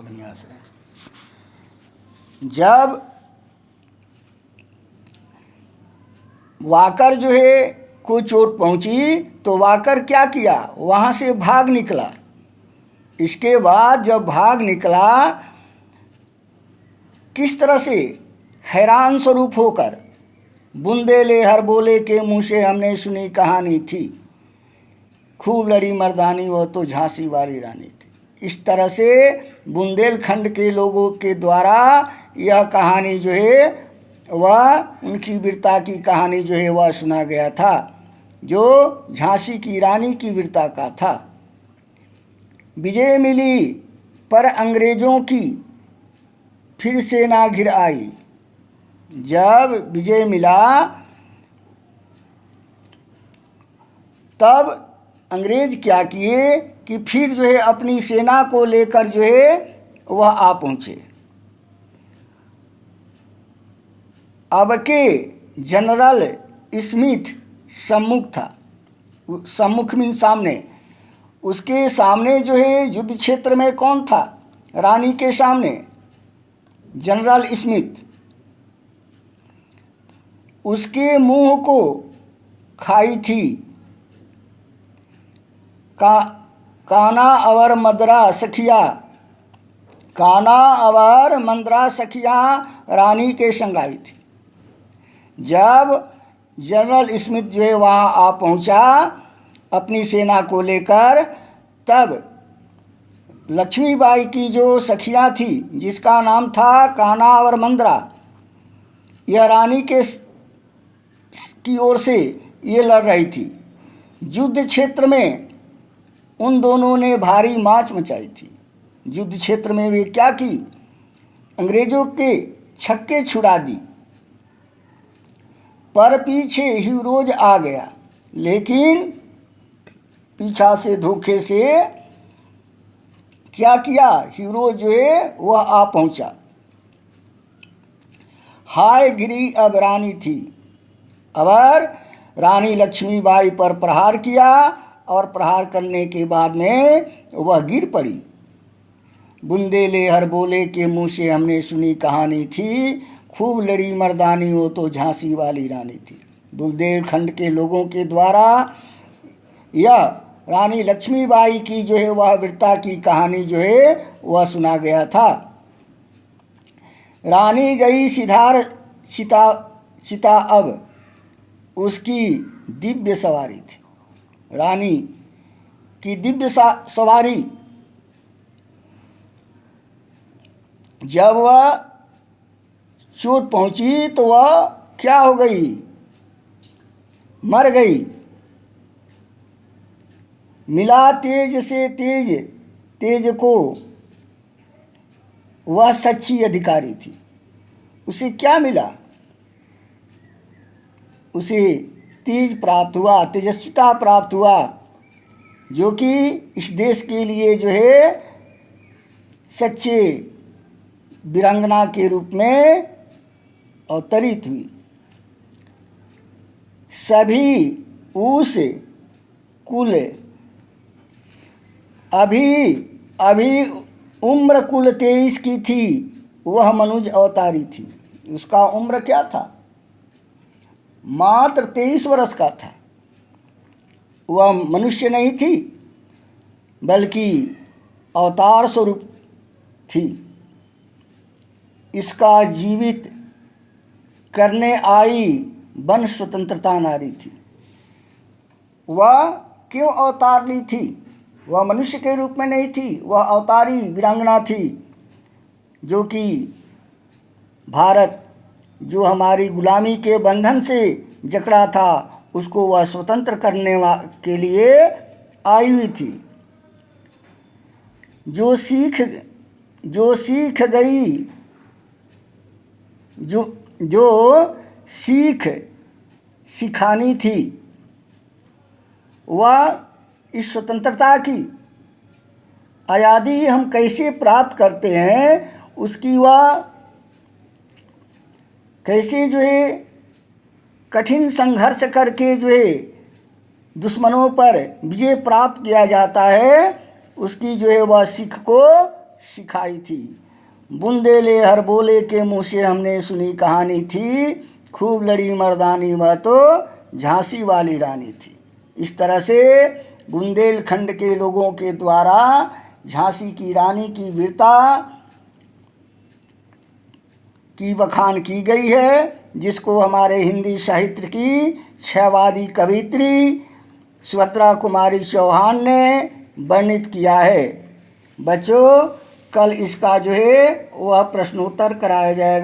यहाँ से। जब वाकर जो है को चोट पहुंची तो वाकर क्या किया, वहाँ से भाग निकला। इसके बाद जब भाग निकला, किस तरह से हैरान स्वरूप होकर, बुंदेले हर बोले के मुँह से हमने सुनी कहानी थी, खूब लड़ी मर्दानी वो तो झांसी वाली रानी थी। इस तरह से बुंदेलखंड के लोगों के द्वारा यह कहानी जो है वह उनकी वीरता की कहानी जो है वह सुना गया था, जो झांसी की रानी की वीरता का था। विजय मिली पर अंग्रेज़ों की फिर सेना घिर आई। जब विजय मिला तब अंग्रेज क्या किए कि फिर जो है अपनी सेना को लेकर जो है वह आ पहुँचे। अब के जनरल स्मिथ सम्मुख था, सम्मुख मीन सामने, उसके सामने जो है युद्ध क्षेत्र में कौन था, रानी के सामने जनरल स्मिथ। उसके मुंह को खाई थी काना और मदरा सखिया, काना और मंदरा सखिया रानी के संग आई थी। जब जनरल स्मिथ जो है वहाँ आ पहुँचा अपनी सेना को लेकर, तब लक्ष्मीबाई की जो सखियाँ थी जिसका नाम था काना और मंदरा, यह रानी के की ओर से ये लड़ रही थी। युद्ध क्षेत्र में उन दोनों ने भारी माच मचाई थी। युद्ध क्षेत्र में वे क्या की, अंग्रेज़ों के छक्के छुड़ा दी, पर पीछे हीरोज आ गया, लेकिन पीछा से धोखे से क्या किया, हीरो जो है वह आ पहुंचा। हाय गिरी अब रानी थी, और रानी लक्ष्मीबाई पर प्रहार किया, और प्रहार करने के बाद में वह गिर पड़ी। बुंदेले हर बोले के मुँह से हमने सुनी कहानी थी, खूब लड़ी मर्दानी वो तो झांसी वाली रानी थी। बुंदेलखंड के लोगों के द्वारा यह रानी लक्ष्मीबाई की जो है वह वीरता की कहानी जो है वह सुना गया था। रानी गई सिधार सीता अब उसकी दिव्य सवारी थी। रानी की दिव्य सवारी जब वह चोट पहुंची तो वह क्या हो गई, मर गई। मिला तेज से तेज को, वह सच्ची अधिकारी थी। उसे क्या मिला, उसे तेज प्राप्त हुआ, तेजस्विता प्राप्त हुआ, जो कि इस देश के लिए जो है सच्चे वीरांगना के रूप में अवतरित हुई। सभी उस कुल अभी उम्र कुल 23 की थी, वह मनुज अवतारी थी। उसका उम्र क्या था, मात्र 23 वर्ष का था। वह मनुष्य नहीं थी बल्कि अवतार स्वरूप थी। इसका जीवित करने आई वन स्वतंत्रता नारी थी। वह क्यों अवतार ली थी, वह मनुष्य के रूप में नहीं थी, वह अवतारी वीरांगना थी, जो कि भारत जो हमारी गुलामी के बंधन से जकड़ा था उसको वह स्वतंत्र करने के लिए आई हुई थी। जो सीख गई, जो सीख सिखानी थी, वह इस स्वतंत्रता की आज़ादी हम कैसे प्राप्त करते हैं, उसकी वह कैसे जो है कठिन संघर्ष करके जो है दुश्मनों पर विजय प्राप्त किया जाता है, उसकी जो है वह सीख को सिखाई थी। बुंदेले हर बोले के मुँह से हमने सुनी कहानी थी, खूब लड़ी मर्दानी वह तो झांसी वाली रानी थी। इस तरह से बुंदेलखंड के लोगों के द्वारा झांसी की रानी की वीरता की बखान की गई है, जिसको हमारे हिंदी साहित्य की क्षयवादी कवियत्री सुभद्रा कुमारी चौहान ने वर्णित किया है। बच्चों, कल इसका जो है वह प्रश्नोत्तर कराया जाएगा।